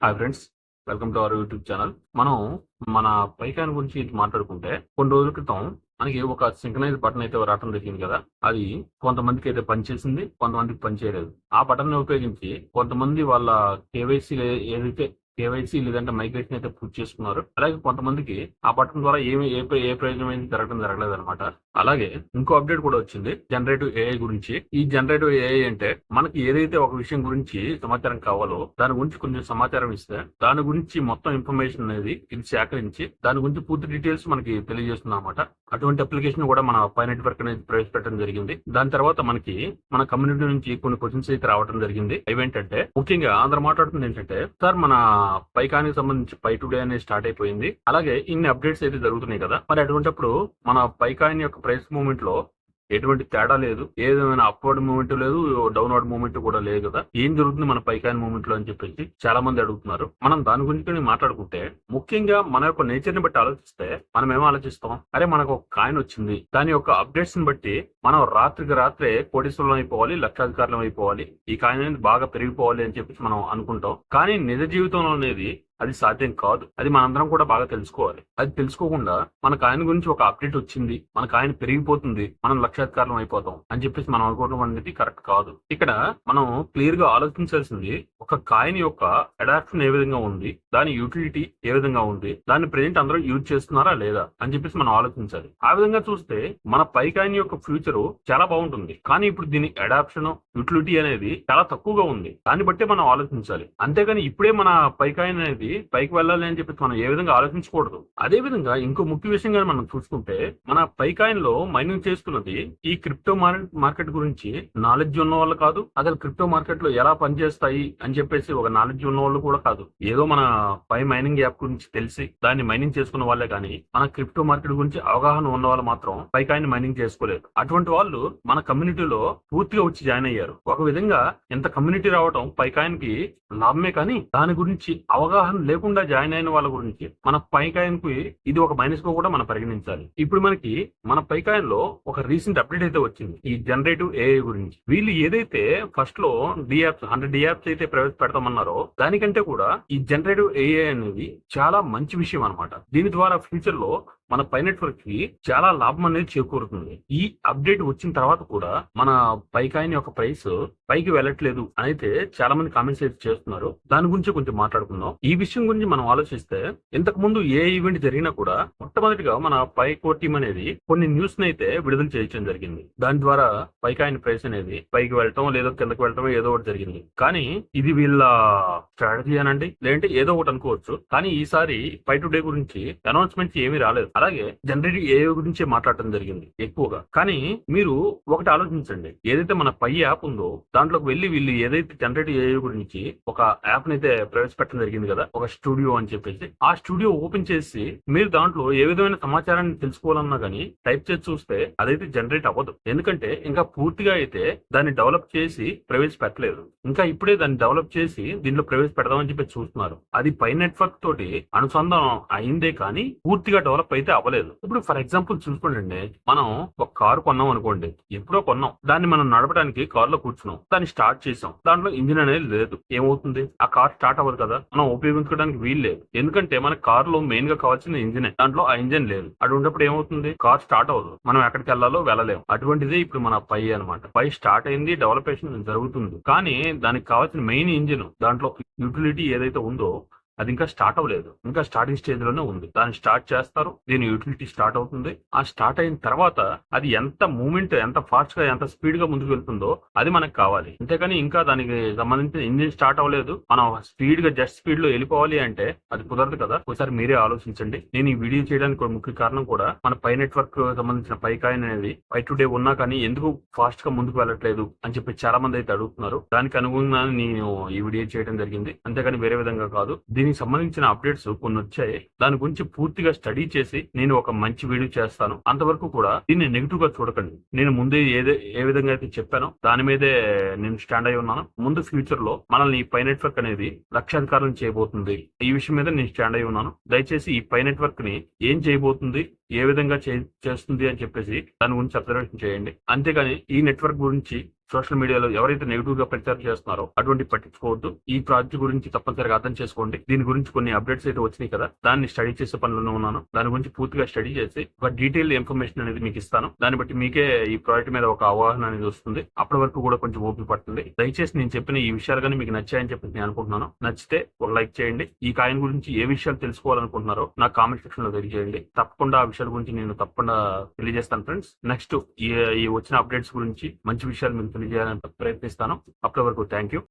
Hi friends, welcome to our YouTube channel. మనం మన పైకాన్ గురించి మాట్లాడుకుంటే కొన్ని రోజుల క్రితం మనకి ఒక సింక్రనైజ్ బటన్ అయితే రావడం జరిగింది కదా. అది కొంతమందికి అయితే పనిచేసింది, కొంతమందికి పని చేయలేదు. ఆ బటన్ ఉపయోగించి కొంతమంది వాళ్ళ కేవైసీ ఏదైతే కేవైసీ లేదంటే మైగ్రేషన్ అయితే పూర్తి చేసుకున్నారు. అలాగే కొంతమందికి ఆ బటన్ ద్వారా ఏ ప్రయోజనం అయితే జరగలేదు అనమాట. అలాగే ఇంకో అప్డేట్ కూడా వచ్చింది జనరేటివ్ ఏఐ గురించి. ఈ జనరేటివ్ ఏఐ అంటే మనకి ఏదైతే ఒక విషయం గురించి సమాచారం కావాలో దాని గురించి కొంచెం సమాచారం ఇస్తే దాని గురించి మొత్తం ఇన్ఫర్మేషన్ అనేది ఇది సేకరించి దాని గురించి పూర్తి డీటెయిల్స్ మనకి తెలియజేస్తుంది అనమాట. అటువంటి అప్లికేషన్ కూడా మన పై నెట్వర్క్ అనేది ప్రవేశపెట్టడం జరిగింది. దాని తర్వాత మనకి మన కమ్యూనిటీ నుంచి కొన్ని క్వశ్చన్స్ అయితే రావడం జరిగింది. అవేంటంటే ముఖ్యంగా అందరూ మాట్లాడుతుంది ఏంటంటే, సార్ మన పైకానికి సంబంధించి పై టుడే అనేది స్టార్ట్ అయిపోయింది, అలాగే ఇన్ని అప్డేట్స్ అయితే జరుగుతున్నాయి కదా, మరి అటువంటిప్పుడు మన పైకాయిన్ యొక్క ప్రైస్ మూవ్మెంట్ లో ఎటువంటి తేడా లేదు, ఏదైనా అప్వర్డ్ మూవ్మెంట్ లేదు, డౌన్వర్డ్ మూవ్మెంట్ కూడా లేదు కదా, ఏం జరుగుతుంది మన పైకాయిన్ మూవ్మెంట్ లో అని చెప్పేసి చాలా మంది అడుగుతున్నారు. మనం దాని గురించి మాట్లాడుకుంటే ముఖ్యంగా మన యొక్క నేచర్ ని బట్టి ఆలోచిస్తే మనం ఏమో ఆలోచిస్తాం, అరే మనకు ఒక కాయిన్ వచ్చింది, దాని యొక్క అప్డేట్స్ ని బట్టి మనం రాత్రికి రాత్రే కోటీశ్వరులం అయిపోవాలి, లక్షాధికారులం అయిపోవాలి, ఈ కాయిన్ అనేది బాగా పెరిగిపోవాలి అని చెప్పేసి మనం అనుకుంటాం. కానీ నిజ జీవితంలో అనేది అది సాధ్యం కాదు. అది మనందరం కూడా బాగా తెలుసుకోవాలి. అది తెలుసుకోకుండా మన కాయిన్ గురించి ఒక అప్డేట్ వచ్చింది, మన కాయిన్ పెరిగిపోతుంది, మనం లక్షాధికారులం అయిపోతాం అని చెప్పేసి మనం అనుకోవడం అనేది కరెక్ట్ కాదు. ఇక్కడ మనం క్లియర్ గా ఆలోచించాల్సింది, ఒక కాయిన్ యొక్క అడాప్షన్ ఏ విధంగా ఉంది, దాని యూటిలిటీ ఏ విధంగా ఉంది, దాన్ని ప్రెజెంట్ అందరూ యూజ్ చేస్తున్నారా లేదా అని చెప్పేసి మనం ఆలోచించాలి. ఆ విధంగా చూస్తే మన పై కాయిన్ యొక్క ఫ్యూచర్ చాలా బాగుంటుంది. కానీ ఇప్పుడు దీని అడాప్షన్ యూటిలిటీ అనేది చాలా తక్కువగా ఉంది. దాన్ని బట్టే మనం ఆలోచించాలి. అంతేగాని ఇప్పుడే మన పై కాయిన్ అనేది పైకి వెళ్ళాలి అని చెప్పి మనం ఏ విధంగా ఆలోచించకూడదు. అదే విధంగా ఇంకో ముఖ్య విషయంగా మనం చూసుకుంటే, మన పైకాయిన్ లో మైనింగ్ చేస్తున్నది ఈ క్రిప్టో మార్కెట్ గురించి నాలెడ్జ్ ఉన్న వాళ్ళు కాదు, అసలు క్రిప్టో మార్కెట్ లో ఎలా పనిచేస్తాయి అని చెప్పేసి ఒక నాలెడ్జ్ ఉన్న వాళ్ళు కూడా కాదు. ఏదో మన పై మైనింగ్ యాప్ గురించి తెలిసి దాన్ని మైనింగ్ చేసుకున్న వాళ్ళే కానీ మన క్రిప్టో మార్కెట్ గురించి అవగాహన ఉన్న వాళ్ళు మాత్రం పైకాయిన్ మైనింగ్ చేసుకోలేదు. అటువంటి వాళ్ళు మన కమ్యూనిటీలో పూర్తిగా వచ్చి జాయిన్ అయ్యారు. ఒక విధంగా ఇంత కమ్యూనిటీ రావడం పైకాయిన్ కి లాభమే, కానీ దాని గురించి అవగాహన లేకుండా జాయిన్ అయిన వాళ్ళ గురించి మన పైకాయిన్ కి ఇది ఒక మైనస్ గా కూడా మనం పరిగణించాలి. ఇప్పుడు మనకి మన పైకాయిన్ లో ఒక రీసెంట్ అప్డేట్ అయితే వచ్చింది ఈ జనరేటివ్ ఏఐ గురించి. వీళ్ళు ఏదైతే ఫస్ట్ లో డియాప్స్ 100 డియాప్స్ అయితే ప్రవేశపెడతామన్నారో దానికంటే కూడా ఈ జనరేటివ్ ఏఐ అనేది చాలా మంచి విషయం అనమాట. దీని ద్వారా ఫ్యూచర్ లో మన పై నెట్వర్క్ కి చాలా లాభం అనేది చేకూరుతుంది. ఈ అప్డేట్ వచ్చిన తర్వాత కూడా మన పైకాయిన్ యొక్క ప్రైస్ పైకి వెళ్ళట్లేదు అయితే చాలా మంది కామెంట్స్ అయితే చేస్తున్నారు. దాని గురించి కొంచెం మాట్లాడుకుందాం. ఈ విషయం గురించి మనం ఆలోచిస్తే, ఇంతకు ముందు ఏ ఈవెంట్ జరిగినా కూడా మొట్టమొదటిగా మన పై కోర్ టీమ్ అనేది కొన్ని న్యూస్ అయితే విడుదల చేయడం జరిగింది. దాని ద్వారా పైకాయిన్ ప్రైస్ అనేది పైకి వెళ్ళటం లేదా కిందకి వెళ్ళటం ఏదో ఒకటి జరిగింది. కానీ ఇది వీళ్ళ స్ట్రాటజీ అనండి, లేదంటే ఏదో ఒకటి అనుకోవచ్చు. కానీ ఈసారి పై టుడే గురించి అనౌన్స్మెంట్స్ ఏమీ రాలేదు. అలాగే జనరేటివ్ ఏఐ గురించి మాట్లాడటం జరిగింది ఎక్కువగా. కానీ మీరు ఒకటి ఆలోచించండి, ఏదైతే మన పై యాప్ ఉందో దాంట్లోకి వెళ్ళి వీళ్ళు ఏదైతే జనరేటివ్ ఏఐ గురించి ఒక యాప్ అయితే ప్రవేశపెట్టడం జరిగింది కదా, ఒక స్టూడియో అని చెప్పేసి. ఆ స్టూడియో ఓపెన్ చేసి మీరు దాంట్లో ఏ విధమైన సమాచారాన్ని తెలుసుకోవాలన్నా కానీ టైప్ చేసి చూస్తే అదైతే జనరేట్ అవ్వదు. ఎందుకంటే ఇంకా పూర్తిగా అయితే దాన్ని డెవలప్ చేసి ప్రవేశపెట్టలేదు. ఇంకా ఇప్పుడే దాన్ని డెవలప్ చేసి దీంట్లో ప్రవేశపెడదామని చెప్పి చూస్తున్నారు. అది పై నెట్వర్క్ తోటి అనుసంధానం అయిందే కానీ పూర్తిగా డెవలప్ అయితే అవ్వలేదు. ఇప్పుడు ఫర్ ఎగ్జాంపుల్ చూసుకోండి, మనం ఒక కారు కొన్నాం అనుకోండి, ఎప్పుడో కొన్నాం, దాన్ని మనం నడపడానికి కార్ లో కూర్చున్నాం, దాన్ని స్టార్ట్ చేసాం, దాంట్లో ఇంజిన్ అనేది లేదు. ఏమవుతుంది? ఆ కార్ స్టార్ట్ అవ్వదు కదా, మనం ఉపయోగించుకోవడానికి వీలు లేదు. ఎందుకంటే మన కార్ లో మెయిన్ గా కావాల్సిన ఇంజిన్, దాంట్లో ఆ ఇంజిన్ లేదు. అటువంటిప్పుడు ఏమవుతుంది? కార్ స్టార్ట్ అవ్వదు, మనం ఎక్కడికి వెళ్ళాలో వెళ్ళలేము. అటువంటిది ఇప్పుడు మన పై అనమాట. పై స్టార్ట్ అయింది, డెవలపేషన్ జరుగుతుంది, కానీ దానికి కావాల్సిన మెయిన్ ఇంజిన్, దాంట్లో యూటిలిటీ ఏదైతే ఉందో అది ఇంకా స్టార్ట్ అవ్వలేదు. ఇంకా స్టార్టింగ్ స్టేజ్ లోనే ఉంది. దాన్ని స్టార్ట్ చేస్తారు, దీని యూటిలిటీ స్టార్ట్ అవుతుంది. ఆ స్టార్ట్ అయిన తర్వాత అది ఎంత మూవ్మెంట్, ఎంత ఫాస్ట్ గా, ఎంత స్పీడ్ గా ముందుకు వెళ్తుందో అది మనకు కావాలి. అంతేకాని ఇంకా దానికి సంబంధించిన ఇంజిన్ స్టార్ట్ అవ్వలేదు, మనం స్పీడ్ గా జస్ట్ స్పీడ్ లో వెళ్ళిపోవాలి అంటే అది కుదరదు కదా. ఒకసారి మీరే ఆలోచించండి. నేను ఈ వీడియో చేయడానికి ముఖ్య కారణం కూడా మన పై నెట్వర్క్ సంబంధించిన పై కాయిన్ అనేది పై టుడే ఉన్నా కానీ ఎందుకు ఫాస్ట్ గా ముందుకు వెళ్ళట్లేదు అని చెప్పి చాలా మంది అయితే అడుగుతున్నారు. దానికి అనుగుణంగా నేను ఈ వీడియో చేయడం జరిగింది, అంతేకాని వేరే విధంగా కాదు. దీనికి సంబంధించిన అప్డేట్స్ కొన్ని వచ్చాయి, దాని గురించి పూర్తిగా స్టడీ చేసి నేను ఒక మంచి వీడియో చేస్తాను. అంతవరకు కూడా దీన్ని నెగిటివ్ గా చూడకండి. నేను ముందే ఏ విధంగా అయితే చెప్పానో దాని మీదే నేను స్టాండ్ అయి ఉన్నాను. ముందు ఫ్యూచర్ లో మనల్ని ఈ పై నెట్వర్క్ అనేది లక్షాధికారం చేయబోతుంది, ఈ విషయం మీద నేను స్టాండ్ అయి ఉన్నాను. దయచేసి ఈ పై నెట్వర్క్ ని ఏం చేయబోతుంది, ఏ విధంగా చేస్తుంది అని చెప్పేసి దాని గురించి అబ్జర్వేషన్ చేయండి. అంతేగాని ఈ నెట్వర్క్ గురించి సోషల్ మీడియాలో ఎవరైతే నెగిటివ్ గా ప్రచారం చేస్తున్నారో అటువంటి పట్టించుకోవద్దు. ఈ ప్రాజెక్ట్ గురించి తప్పనిసరిగా అర్థం చేసుకోండి. దీని గురించి కొన్ని అప్డేట్స్ అయితే వచ్చినాయి కదా, దాన్ని స్టడీ చేసే పనిలో ఉన్నాను. దాని గురించి పూర్తిగా స్టడీ చేసి ఒక డీటెయిల్ ఇన్ఫర్మేషన్ అనేది మీకు ఇస్తాను. దాన్ని బట్టి మీకే ఈ ప్రాజెక్ట్ మీద ఒక అవగాహన అనేది వస్తుంది. అప్పటి వరకు కూడా కొంచెం ఓపిక పడుతుంది. దయచేసి నేను చెప్పిన ఈ విషయాలు కానీ మీకు నచ్చాయని చెప్పి నేను అనుకుంటున్నాను. నచ్చితే ఒక లైక్ చేయండి. ఈ కాయిన్ గురించి ఏ విషయాలు తెలుసుకోవాలనుకుంటున్నారో నాకు కామెంట్ సెక్షన్ లో తెలియజేయండి. తప్పకుండా ఆ విషయాల గురించి నేను తప్పకుండా తెలియజేస్తాను ఫ్రెండ్స్. నెక్స్ట్ ఈ వచ్చిన అప్డేట్స్ గురించి మంచి విషయాలు మీకు తెలియజేయాలని ప్రయత్నిస్తాను. అప్పటి వరకు థ్యాంక్ యూ.